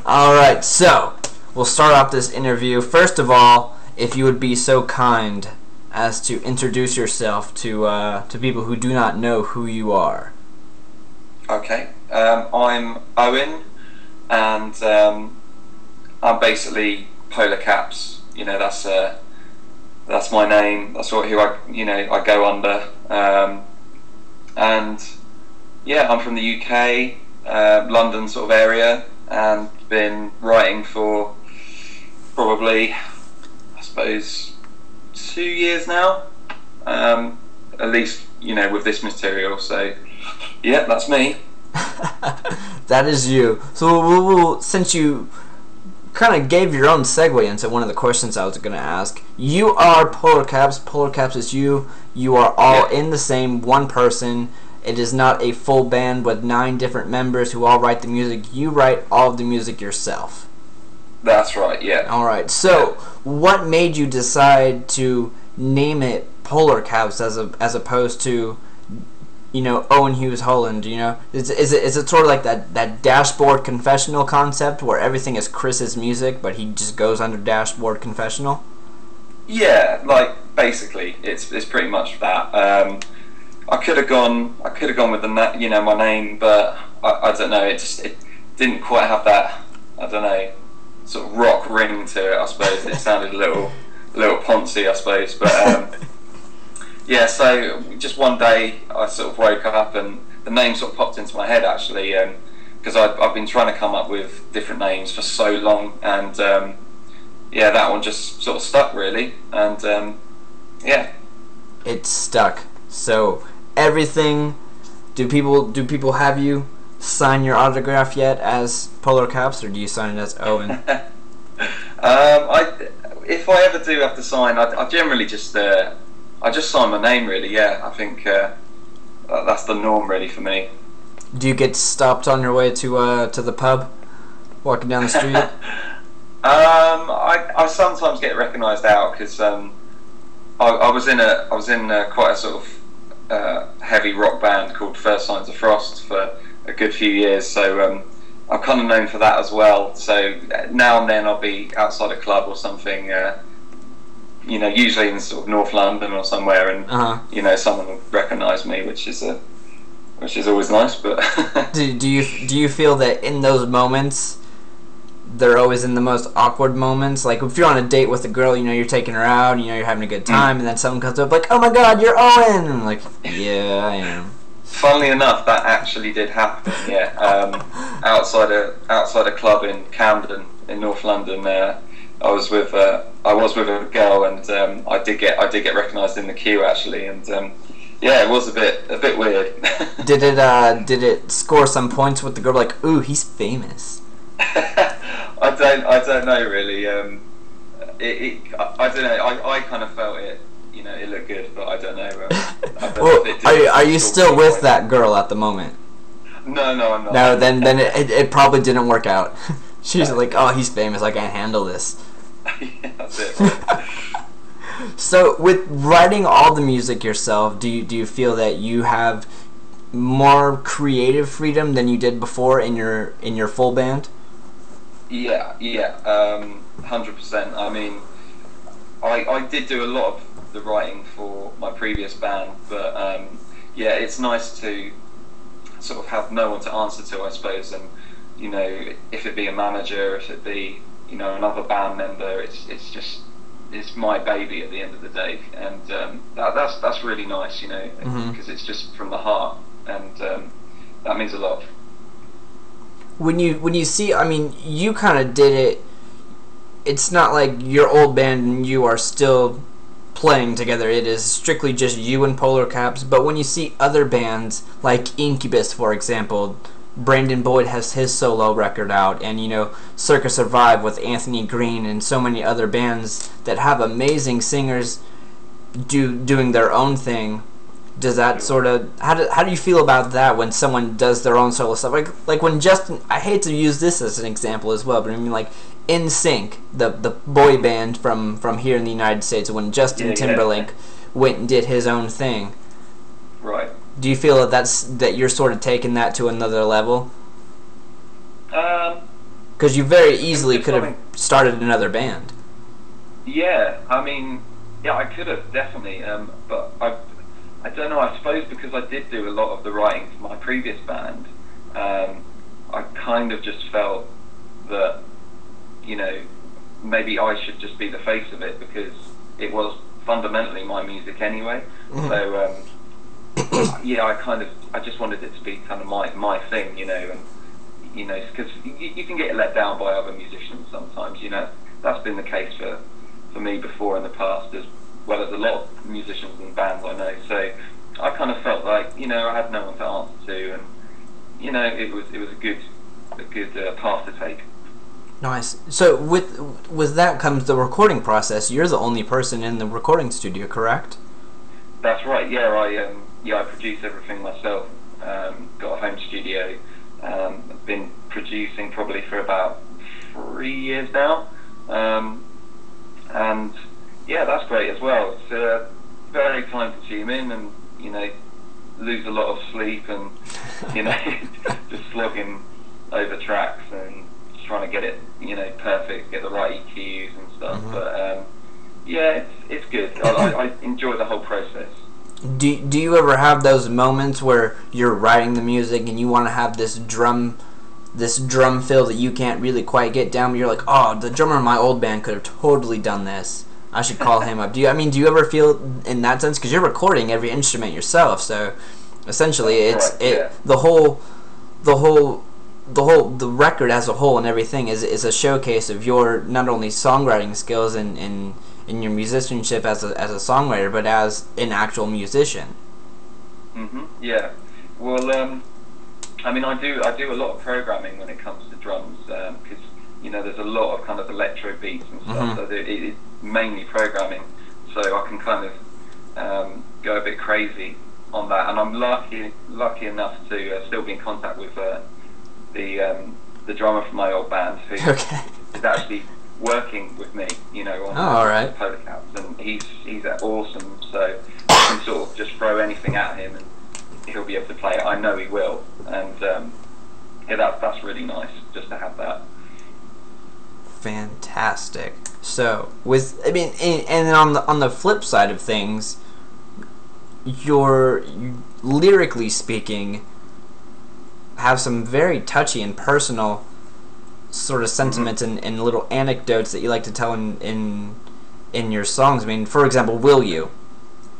Alright, so we'll start off this interview. First of all, if you would be so kind as to introduce yourself to people who do not know who you are. Okay, I'm Owen, and I'm basically Polar Caps. You know, that's my name. That's who I go under. And yeah, I'm from the UK, London sort of area, and been writing for probably, I suppose, 2 years now. At least, with this material. So yeah, that's me. That is you. So since you kind of gave your own segue into one of the questions I was going to ask, you are Polar Caps. Polar Caps is you. You are all in the same one person. It is not a full band with 9 different members who all write the music. You write all of the music yourself. That's right, yeah. Alright, so what made you decide to name it Polar Caps as opposed to, Owen Hughes Holland? Is it sort of like that dashboard confessional concept where everything is Chris's music, but he just goes under dashboard confessional? Yeah, like basically, it's pretty much that. I could have gone with my name, but I don't know. It didn't quite have that, I don't know, sort of rock ring to it. I suppose it sounded a little poncy, I suppose. But yeah, so just one day I sort of woke up and the name sort of popped into my head actually, because I've been trying to come up with different names for so long, and yeah, that one just sort of stuck really, and yeah, it stuck. So everything. Do people have you sign your autograph yet as Polar Caps, or do you sign it as Owen? If I ever do have to sign, I generally just sign my name really. Yeah, I think that's the norm really for me. Do you get stopped on your way to the pub, walking down the street? I sometimes get recognised out because I was in quite a sort of heavy rock band called First Signs of Frost for a good few years, so I'm kind of known for that as well. So now and then I'll be outside a club or something, usually in sort of North London or somewhere, and someone will recognise me, which is always nice. But do you feel that in those moments they're always in the most awkward moments? Like if you're on a date with a girl, you're taking her out, you're having a good time, and then someone comes up like, "Oh my God, you're Owen!" And I'm like, "Yeah, I am." Funnily enough, that actually did happen. Yeah, outside a club in Camden in North London, I was with a girl, and I did get recognised in the queue actually, and yeah, it was a bit weird. Did it score some points with the girl? Like, ooh, he's famous. I don't know really. I don't know. I kind of felt it. It looked good, but I don't know. Well, are you still with that girl at the moment? No, I'm not. No, then it probably didn't work out. She's like, oh, he's famous. I can't handle this. Yeah, that's it. Right. So, with writing all the music yourself, do you feel that you have more creative freedom than you did before in your full band? Yeah, 100%. I mean, I did do a lot of the writing for my previous band, but yeah, it's nice to sort of have no one to answer to, I suppose, and if it be a manager, if it be another band member, it's my baby at the end of the day, and that's really nice, because it's just from the heart, and that means a lot. When you see, I mean, you kind of did it. It's not like your old band and you are still playing together. It is strictly just you and Polar Caps. But when you see other bands like Incubus, for example, Brandon Boyd has his solo record out, and Circa Survive with Anthony Green, and so many other bands that have amazing singers doing their own thing. Does that sort of, how do you feel about that when someone does their own solo stuff? Like when Justin, I hate to use this as an example as well, but I mean like NSYNC, the boy band from here in the United States, when Justin Timberlake went and did his own thing. Right. Do you feel that you're sort of taking that to another level? Because you very easily Just could have something. started another band. Yeah, I mean, yeah, I could have definitely, but I don't know. I suppose because I did do a lot of the writing for my previous band, I kind of just felt that, you know, maybe I should just be the face of it because it was fundamentally my music anyway. Mhm. So yeah, I just wanted it to be kind of my thing, you know, and you know, because you can get let down by other musicians sometimes, you know. That's been the case for me before in the past, as well as a lot of musicians and bands I know. So I kind of felt like, you know, I had no one to answer to, and you know, it was a good path to take. Nice. So with that comes the recording process. You're the only person in the recording studio, correct? That's right. Yeah, I produce everything myself. Got a home studio. I've been producing probably for about 3 years now, and yeah, that's great as well. It's very time consuming, and you know, lose a lot of sleep, and you know, just slogging over tracks and just trying to get it, you know, perfect, get the right EQs and stuff. Mhm. But yeah, it's good. I enjoy the whole process. Do you ever have those moments where you're writing the music and you want to have this drum fill that you can't really quite get down, but you're like, oh, the drummer in my old band could have totally done this. I should call him up. Do you ever feel in that sense, because you're recording every instrument yourself, so essentially That's right, yeah. the record as a whole and everything is a showcase of your not only songwriting skills and in your musicianship as a songwriter, but as an actual musician. Yeah. Well, I mean, I do a lot of programming when it comes to drums, because you know, there's a lot of kind of electro beats and stuff. So it's mainly programming. So I can kind of go a bit crazy on that, and I'm lucky enough to still be in contact with the drummer from my old band, who is actually working with me, you know, on all right. Polar Caps, and he's awesome. So I can sort of just throw anything at him, and he'll be able to play it. I know he will, and yeah, that's really nice just to have that. Fantastic. So and on the flip side of things, you're lyrically speaking have some very touchy and personal sort of sentiments and little anecdotes that you like to tell in your songs. I mean, for example, Will You?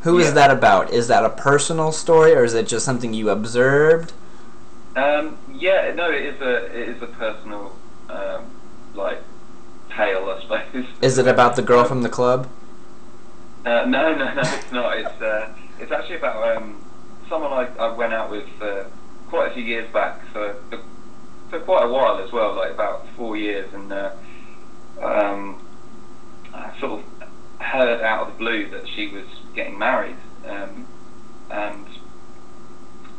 Who is that about? Is that a personal story, or is it just something you observed? Yeah, no, it is a personal like tale, I suppose. Is it about the girl from the club? No, it's not. It's actually about someone I went out with quite a few years back for quite a while as well, like about 4 years, and I sort of heard out of the blue that she was getting married, and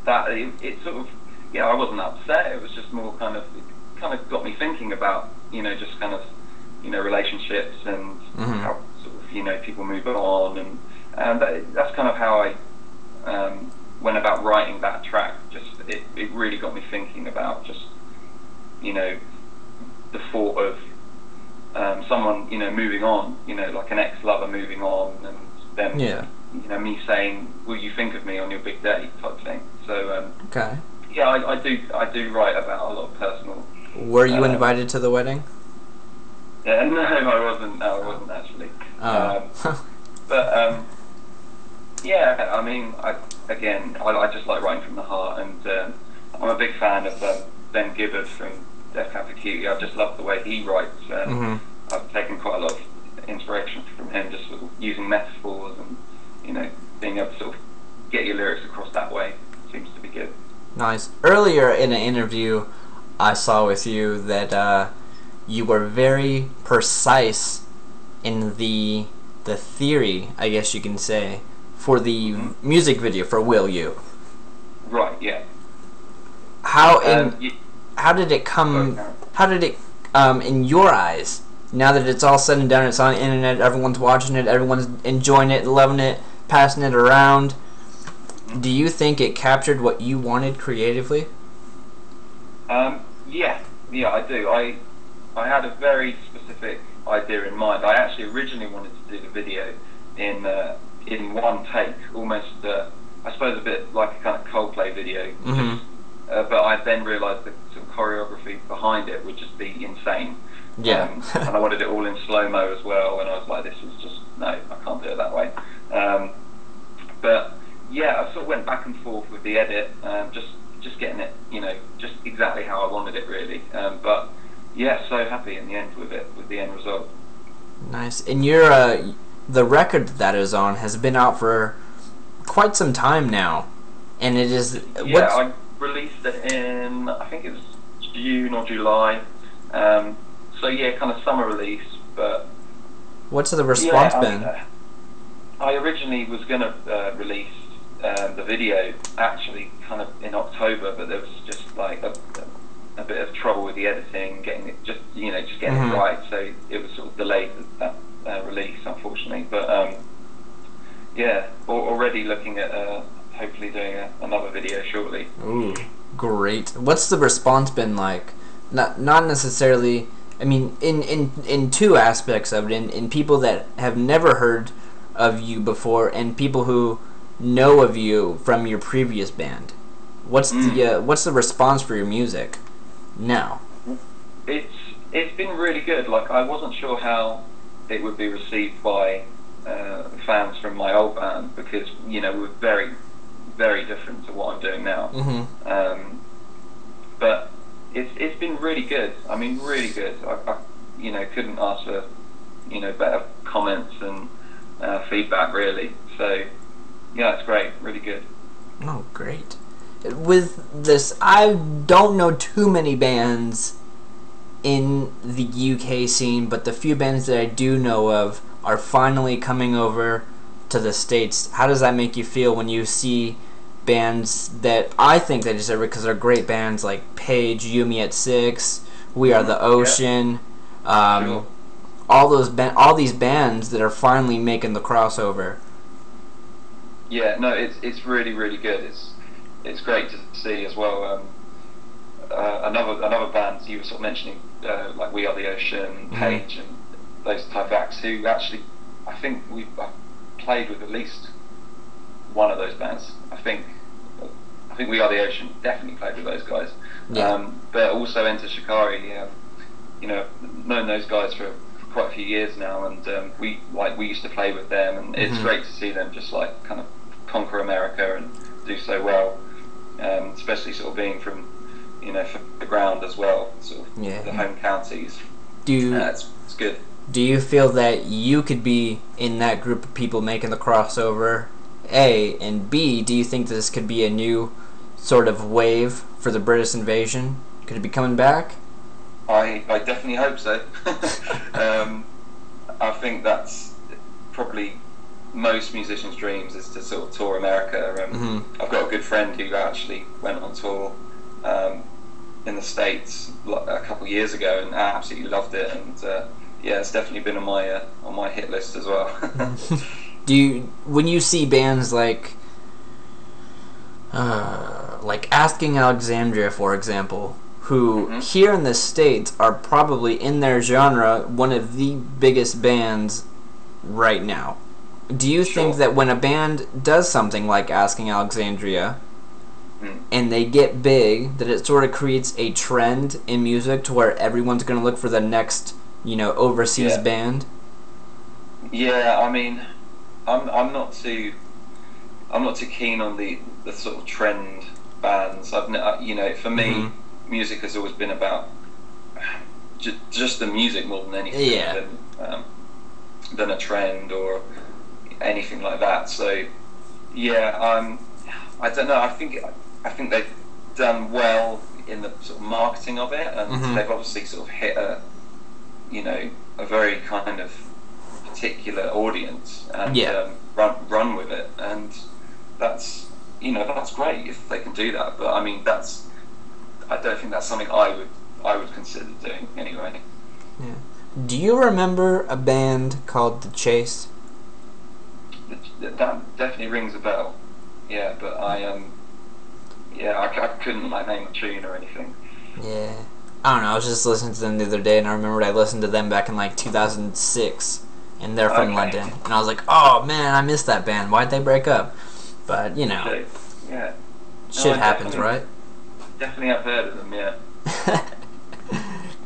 that it sort of, yeah, I wasn't upset. It was just more kind of, it kind of got me thinking about, you know, just kind of, you know, relationships and how sort of, you know, people move on, and that's kind of how I went about writing that track. Just it really got me thinking about just, you know, the thought of someone, you know, moving on, you know, like an ex-lover moving on, and then you know, me saying, will you think of me on your big day, type thing. So yeah, I do write about a lot of personal. Were you invited to the wedding? Yeah, no, I wasn't actually. But yeah, I mean, I just like writing from the heart, and I'm a big fan of Ben Gibbard from Death Cab for Cutie. I just love the way he writes. I've taken quite a lot of inspiration from him, just sort of using metaphors and, you know, being able to sort of get your lyrics across that way seems to be good. Nice. Earlier in an interview I saw with you that you were very precise in the theory, I guess you can say, for the music video for Will You. Right, yeah. How did it come, in your eyes, now that it's all said and done, it's on the internet, everyone's watching it, everyone's enjoying it, loving it, passing it around, do you think it captured what you wanted creatively? Yeah, I do. I had a very specific idea in mind. I actually originally wanted to do the video in one take, almost I suppose a bit like a kind of Coldplay video. Mm-hmm. But I then realised the sort of choreography behind it would just be insane. Yeah. And I wanted it all in slow-mo as well, and I was like, this is just, no, I can't do it that way. But yeah, I sort of went back and forth with the edit, just getting it, just exactly how I wanted it, really. But yeah, so happy in the end with it, with the end result. Nice. And the record that is on has been out for quite some time now, and it is. Yeah, I released it in, I think it was June or July. So yeah, kind of summer release. But what's the response been? I originally was going to release the video actually kind of in October, but there was just like a bit of trouble with the editing, getting it getting it right. So it was sort of delayed that release, unfortunately. But yeah, already looking at hopefully doing another video shortly. Ooh, great! What's the response been like? Not necessarily. I mean, in two aspects of it, in people that have never heard of you before, and people who know of you from your previous band. What's the response for your music now? It's been really good. Like, I wasn't sure how it would be received by fans from my old band, because we're very, very different to what I'm doing now. Mm-hmm. But it's been really good. I mean, really good. I couldn't ask for better comments and feedback, really. So yeah, it's great. Really good. Oh, great. With this, I don't know too many bands in the UK scene, but the few bands that I do know of are finally coming over to the States. How does that make you feel when you see bands that I think they deserve it, because they're great bands like Page, Yumi at 6, We Are the Ocean, Sure. all these bands that are finally making the crossover? Yeah, no, it's really, really good. It's great to see as well. Another band you were sort of mentioning, like We Are the Ocean, Page, and those type of acts, who actually, I think we've played with at least one of those bands. I think We Are the Ocean definitely played with those guys. Yeah. But also Enter Shikari, known those guys for quite a few years now, and we used to play with them, and it's great to see them just like kind of conquer America and do so well, especially sort of being from from the ground as well, sort of the home counties. It's good. Do you feel that you could be in that group of people making the crossover? A, and B, do you think this could be a new sort of wave for the British invasion? Could it be coming back? I definitely hope so. I think that's probably most musicians' dreams, is to sort of tour America. I've got a good friend who actually went on tour in the States a couple of years ago and absolutely loved it, and yeah, it's definitely been on my hit list as well. When you see bands like Asking Alexandria, for example, who here in the States are probably in their genre one of the biggest bands right now, do you think that when a band does something like Asking Alexandria and they get big, that it sort of creates a trend in music to where everyone's going to look for the next overseas band? Yeah, I mean, I'm not too keen on the sort of trend bands. For me, music has always been about just the music more than anything, than a trend or anything like that. So yeah, I don't know. I think they've done well in the sort of marketing of it, and they've obviously sort of hit a very kind of particular audience, and run with it, and that's great if they can do that. But I mean, I don't think that's something I would consider doing anyway. Yeah. Do you remember a band called The Chase? That definitely rings a bell. Yeah, but I couldn't name a tune or anything. Yeah. I don't know, I was just listening to them the other day, and I remembered I listened to them back in like 2006, and they're from London. And I was like, oh man, I missed that band. Why'd they break up? But, you know, yeah, shit happens, right? Definitely have heard of them, yeah.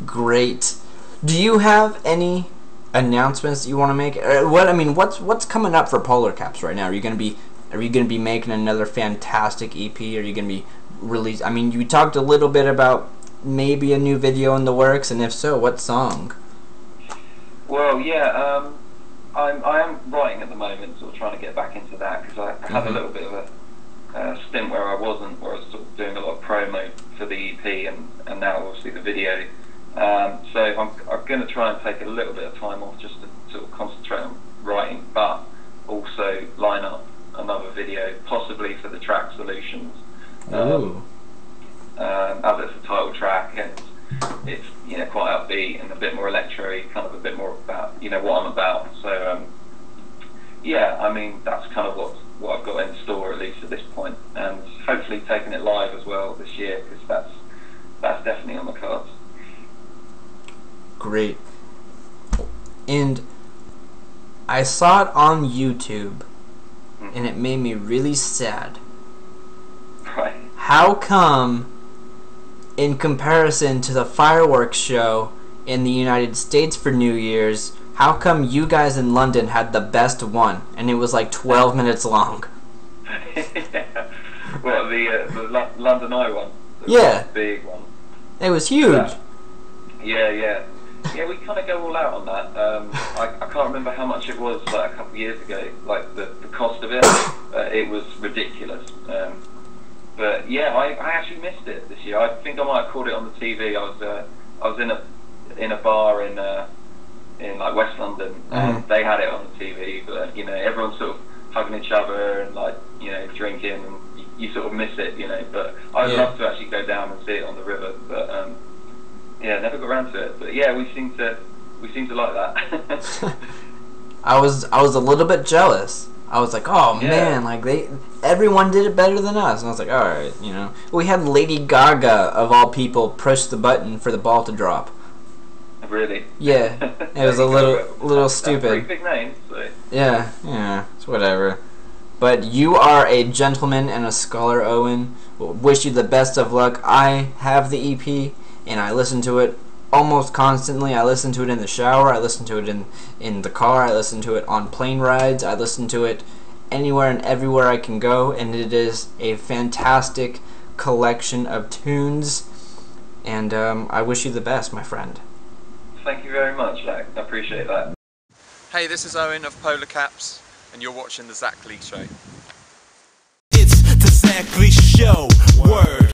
Great. Do you have any announcements that you want to make? What's coming up for Polar Caps right now? Are you gonna be making another fantastic EP? Are you gonna be released? I mean, you talked a little bit about maybe a new video in the works, and if so, what song? Well, yeah, I am writing at the moment, sort of trying to get back into that, because I had a little bit of a stint where I wasn't, where I was sort of doing a lot of promo for the EP and now obviously the video. So I'm going to try and take a little bit of time off just to sort of concentrate on writing, but also line up another video, possibly for the track Solutions. As it's a title track, and it's, you know, quite upbeat and a bit more electro-y, kind of a bit more about, you know, what I'm about. So yeah, I mean, that's kind of what I've got in store, at least at this point, and hopefully taking it live as well this year, because that's definitely on the cards. Great. And I saw it on YouTube, and it made me really sad. Right. How come, in comparison to the fireworks show in the United States for New Year's, how come you guys in London had the best one, and it was like 12 minutes long? Well, the London Eye one. Yeah. The big one. It was huge. Yeah. Yeah, we kind of go all out on that. I can't remember how much it was like a couple of years ago, like the cost of it. It was ridiculous. But yeah, I actually missed it this year. I think I might have caught it on the TV. I was in a bar in like West London, and they had it on the TV. But you know, everyone's sort of hugging each other and like, you know, drinking, and you sort of miss it, you know. But I'd love to actually go down and see it on the river, but yeah, never got around to it. But yeah, we seem to like that. I was a little bit jealous. I was like, oh man, like everyone did it better than us. And I was like, alright, you know. We had Lady Gaga, of all people, push the button for the ball to drop. Really? Yeah. It was a little stupid. That's a pretty big name, so. Yeah, it's whatever. But you are a gentleman and a scholar, Owen. Wish you the best of luck. I have the EP, and I listen to it almost constantly. I listen to it in the shower, I listen to it in the car, I listen to it on plane rides, I listen to it anywhere and everywhere I can go, and it is a fantastic collection of tunes, and I wish you the best, my friend. Thank you very much, Zach. I appreciate that. Hey, this is Owen of Polar Caps, and you're watching The Zach Lee Show. It's The Zach Lee Show.